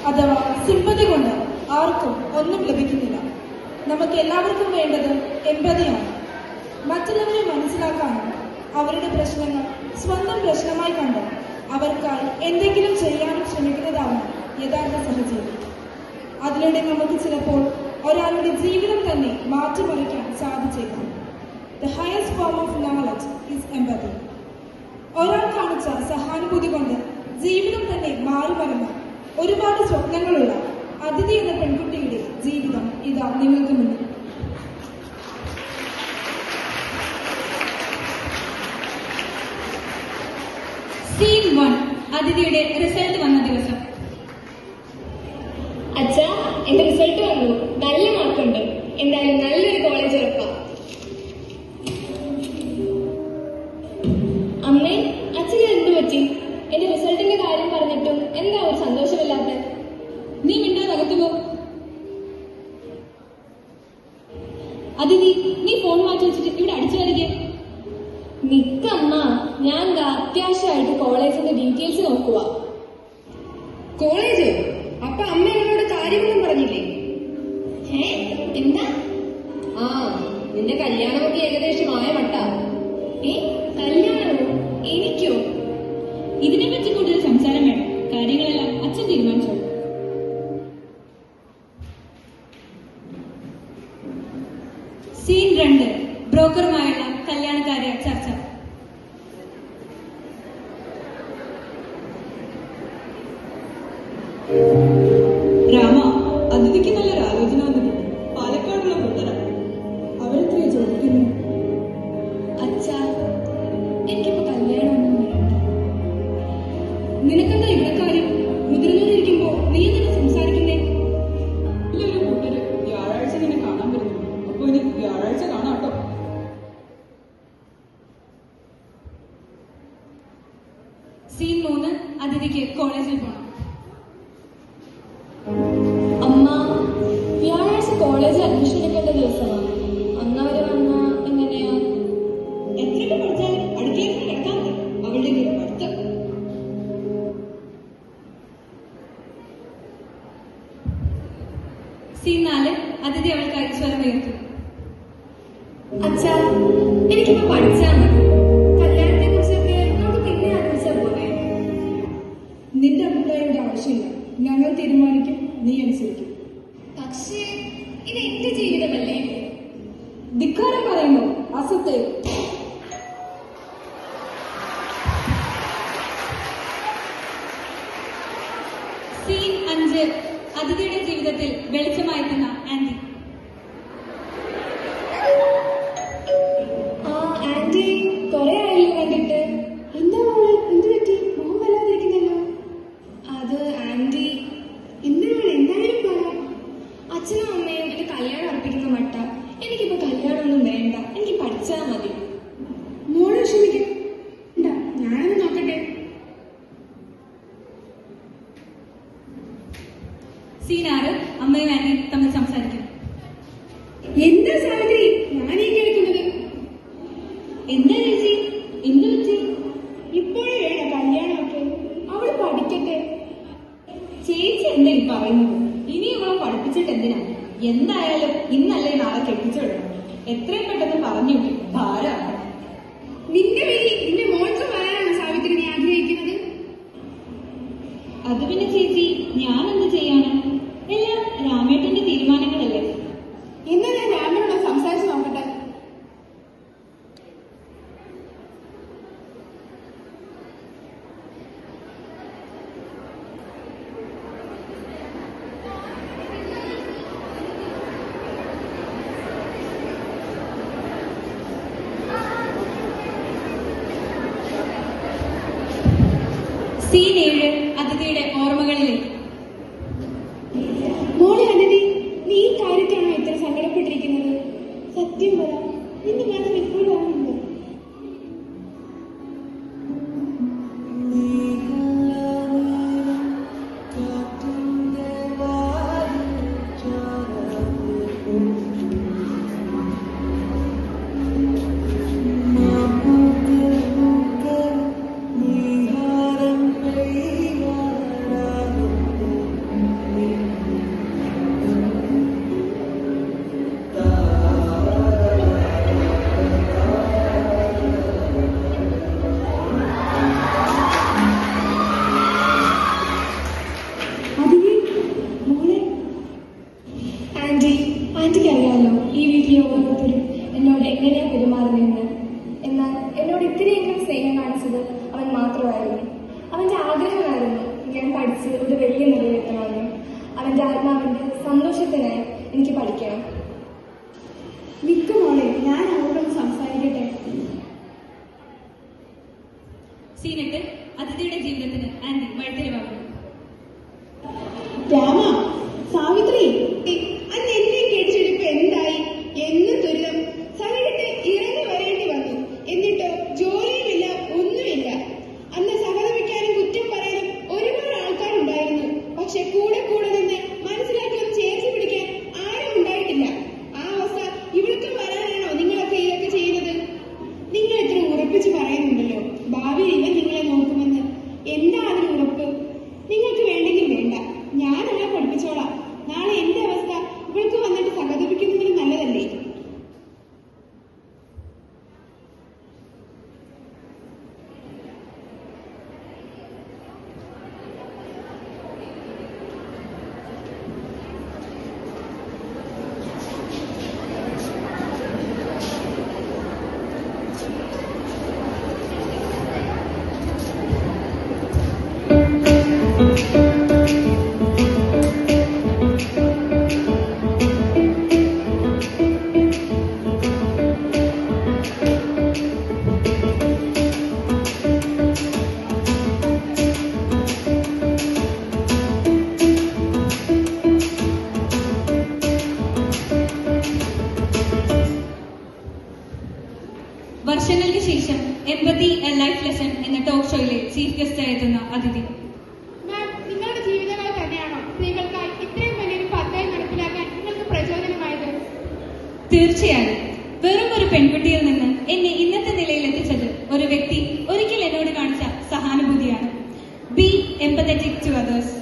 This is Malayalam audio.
അഥവാ സിമ്പതി കൊണ്ട് ആർക്കും ഒന്നും ലഭിക്കുന്നില്ല. നമുക്ക് എല്ലാവർക്കും വേണ്ടത് എമ്പതിയാണ്. മറ്റുള്ളവരെ മനസ്സിലാക്കാനും അവരുടെ പ്രശ്നങ്ങൾ സ്വന്തം പ്രശ്നമായി കണ്ട് അവർക്കായി എന്തെങ്കിലും ചെയ്യാനും ശ്രമിക്കുന്നതാണ് യഥാർത്ഥ സഹജീവി. അതിലൂടെ നമുക്ക് ചിലപ്പോൾ ഒരാളുടെ ജീവിതം തന്നെ മാറ്റിമറിക്കാൻ സാധിച്ചേക്കാം. The highest form of knowledge is empathy. ഒരാൾ കാണിച്ച സഹാനുഭൂതി കൊണ്ട് ജീവിതം തന്നെ മാറിമറിഞ്ഞ ഒരുപാട് സ്വപ്നങ്ങളുള്ള അതിഥി എന്ന പെൺകുട്ടിയുടെ ജീവിതം ഇതാ നിങ്ങൾക്ക് മുന്നിൽ. സീൻ 1, അതിഥിയുടെ റിസൾട്ട് വന്ന ദിവസം. അച്ഛാ, എന്റെ റിസൾട്ട് വന്നു. നല്ല മാർക്കുണ്ട്. എന്തായാലും നല്ലൊരു കോളേജ് ഉറപ്പാം. അമ്മേ, അച്ഛന് എന്ത് പറ്റി? എന്റെ റിസൾട്ടിന്റെ കാര്യം പറഞ്ഞിട്ടും എന്താ ഒരു സന്തോഷമില്ലാത്ത? നീ മിണ്ടാതെ അകത്തു പോ. അതിഥി, നീ ഫോൺ മാറ്റി വെച്ചിട്ട് ഇവിടെ അടിച്ചു കളിക്കേ. നിക്കമ്മ, ഞാൻ അത്യാവശ്യമായിട്ട് കോളേജിന്റെ ഡീറ്റെയിൽസ് നോക്കുക. കോളേജ്? അപ്പൊ അമ്മ എന്നോട് കാര്യമൊന്നും പറഞ്ഞില്ലേ? എന്താ? ആ, നിന്റെ കല്യാണമൊക്കെ ഏകദേശമായ മട്ട. കല്യാണമോ? എനിക്കോ? ഇതിനെപ്പറ്റി കൂടുതൽ സംസാരം വേണം. കാര്യങ്ങളെല്ലാം അച്ഛൻ തീരുമാനിച്ചോളൂ. സീൻ 2, ബ്രോക്കറുമായുള്ള കല്യാണകാര്യ ചർച്ച. രാമ, അതിഥിക്ക് നല്ലൊരു ആലോചന വന്നിട്ടുണ്ട്. പാലക്കാടുള്ള മുദ്ര അവരെത്രയോ ചോദിക്കുന്നു. അച്ഛാ, എനിക്കിപ്പോ കല്യാണമൊന്നും വേണ്ട. നിനക്കെന്താ ഇവിടെ കാര്യം? മുതിർന്നവരിയ്ക്കുമ്പോ നീ എന്തിനാ സംസാരിക്കുന്നേ? ഇല്ലൊരു കൂട്ടര് വ്യാഴാഴ്ച നിന്നെ കാണാൻ വരുന്നു. അപ്പൊ ഇനി വ്യാഴാഴ്ച കാണാം കേട്ടോ. സീൻ 3, അതിഥിക്ക് കോളേജിൽ പോകണം. അമ്മ, വ്യാഴാഴ്ച കോളേജിൽ അഡ്മിഷൻ എടുക്കേണ്ട ദിവസമാണ്. അന്നവര് വന്നാ എങ്ങനെയാ? എത്രയൊക്കെ പഠിച്ചാലും അടുക്കളയിൽ കിടക്കാതെ അവളുടെ പഠിത്തം. സീൻ 4, അതിഥി അവൾക്കായി സ്വരം ഉയർത്തും. അച്ഛാ, എനിക്കിപ്പോ പഠിച്ചാൽ മതി. കല്യാണത്തെ കുറിച്ചൊക്കെ നമുക്ക് പിന്നെ ആലോചിച്ചാൽ പോലെ. നിന്റെ അഭിപ്രായങ്ങളുടെ ആവശ്യമില്ല. ഞങ്ങൾ തീരുമാനിക്കും, നീ അനുസരിക്കും. പക്ഷേ ഇത് എന്റെ ജീവിതമല്ലേ? ധിക്കാരം പറയുന്നു അസത്തെ. സീൻ 5, അതിഥിയുടെ ജീവിതത്തിൽ വെളിച്ചമായെത്തുന്ന ആന്റി. ആന്റി, കുറെ ആയല്ലോ കണ്ടിട്ട്. എന്താ മോള്, എന്ത് പറ്റി? മോൻ വല്ലാതിരിക്കുന്നല്ലോ. അത് ആന്റി, എന്തായാലും പറ. അച്ഛനും അമ്മയും എന്റെ കല്യാണം അർപ്പിക്കുന്ന മട്ട. എനിക്കിപ്പോ കല്യാണമൊന്നും വേണ്ട. എനിക്ക് പഠിച്ചാൽ മതി. മോളെ വിഷമിക്കും. ഞാനൊന്ന് നോക്കട്ടെ. സീൻ 6, അമ്മയും ആന്റി തമ്മിൽ സംസാരിക്കും. എന്താ സാവിത്രി ഞാനീ കേൾക്കുന്നത്? എന്താ ചേച്ചി, എന്ത് പറ്റി? ഇപ്പോഴേ വേണം കല്യാണമൊക്കെ. അവള് പഠിക്കട്ടെ. ചേച്ചി എന്താ ഈ പറയുന്നത്? ഇനി ഇവളെ പഠിപ്പിച്ചിട്ട് എന്തിനാ? എന്തായാലും ഇന്നല്ലേ നാളെ കെട്ടിച്ചു വിടണം. എത്രയും പെട്ടെന്ന് പറഞ്ഞു ഭാരമാണ്. നിന്റെ പേര് നിന്റെ മോൾക്ക് പറയാനാണ് സാവിത്രി നീ ആഗ്രഹിക്കുന്നത്? അത് പിന്നെ ചേച്ചി, ഞാൻ എന്ത് ചെയ്യാനാ? എല്ലാം രാമേട്ടന്റെ തീരുമാനങ്ങളല്ലേ. എന്നാ ഞാൻ രാമനോട് സംസാരിച്ച് നോക്കട്ടെ. സീൻ 7, അതിഥിയുടെ ഓർമ്മകളിലേക്ക്. മോളെ അതിഥി, നീ ഈ കാര്യത്തിലാണോ ഇത്ര സങ്കടപ്പെട്ടിരിക്കുന്നത്? സത്യം പറ, നിന്റെ മനസ്സിൽ ഇപ്പോഴും ആണുണ്ടോ? Hey ആന്റിക്ക് അറിയാമല്ലോ ഈ വീട്ടിലെ ഓരോരുത്തരും എന്നോട് എങ്ങനെയാ പെരുമാറുന്നതെന്ന്. എന്നാൽ എന്നോട് ഇത്രയെങ്കിലും സ്നേഹം കാണിച്ചത് അവൻ മാത്രമായിരുന്നു. അവന്റെ ആഗ്രഹമായിരുന്നു ഞാൻ പഠിച്ച് ഒരു വലിയ നിലയിലെത്തണമെന്ന്. അവന്റെ ആത്മാവിന്റെ സന്തോഷത്തിനായി എനിക്ക് പഠിക്കണം. നിൽക്കുമോളെ, ഞാൻ അവരോടൊന്ന് സംസാരിക്കട്ടെ. സീനട്ട് അതിഥിയുടെ ജീവിതത്തിന് ആന്റി വഴിത്തിരിവാകുന്നു. രാമ, സാവിത്രി, അന്ന് എന്നെ കേട്ടിട്ട് എന്തായി? എന്ന് ദുരിതം. സഹിട്ട് ഇറങ്ങി വരേണ്ടി വന്നു. എന്നിട്ടോ ജോലിയുമില്ല, ഒന്നുമില്ല. അന്ന് സഹതപിക്കാനും കുറ്റം പറയാനും ഒരുപാട് ആൾക്കാരുണ്ടായിരുന്നു. പക്ഷെ കൂടെ കൂടെ നിന്ന് മനസ്സിലാക്കിയൊന്ന് ചേർത്ത് പിടിക്കാൻ ആരും ഉണ്ടായിട്ടില്ല. ആ അവസ്ഥ ഇവിടേക്കും വരാനാണോ നിങ്ങളൊക്കെ ഇതൊക്കെ ചെയ്യുന്നത്? നിങ്ങൾ ഇത്ര ഉറപ്പിച്ച് പറയുന്നുണ്ടല്ലോ ഭാവിയിൽ ഇവൻ നിങ്ങളെ നോക്കുമെന്ന്. എന്താ അതിന് ഉറപ്പ്? നിങ്ങൾക്ക് വേണ്ടെങ്കിൽ വേണ്ട, ഞാൻ അവളെ പഠിപ്പിച്ചോളാം. നാളെ എന്റെ അവസ്ഥ ഇവൾക്ക് വന്നിട്ട് സഹതപിക്കുന്നതിന് നല്ലതല്ലേ? വർഷങ്ങൾക്ക് ശേഷം എംപതി എ ലൈഫ് ലെസൺ എന്ന ടോക്ക് ഷോയിലെ ചീഫ് ഗസ്റ്റായി എത്തുന്ന അതിഥി. നിങ്ങളുടെ ജീവിതങ്ങൾ തന്നെയാണോ സ്ത്രീകൾക്കായി ഇത്രയും വലിയൊരു പദ്ധതി നടപ്പിലാക്കാൻ നിങ്ങൾക്ക് പ്രചോദനമായത്? തീർച്ചയായും. വെറും ഒരു പെൺകുട്ടിയിൽ നിന്ന് എന്നെ ഇന്നത്തെ നിലയിൽ എത്തിച്ചത് ഒരു വ്യക്തി ഒരിക്കൽ എന്നോട് കാണിച്ച സഹാനുഭൂതിയാണ്. Be empathetic to others.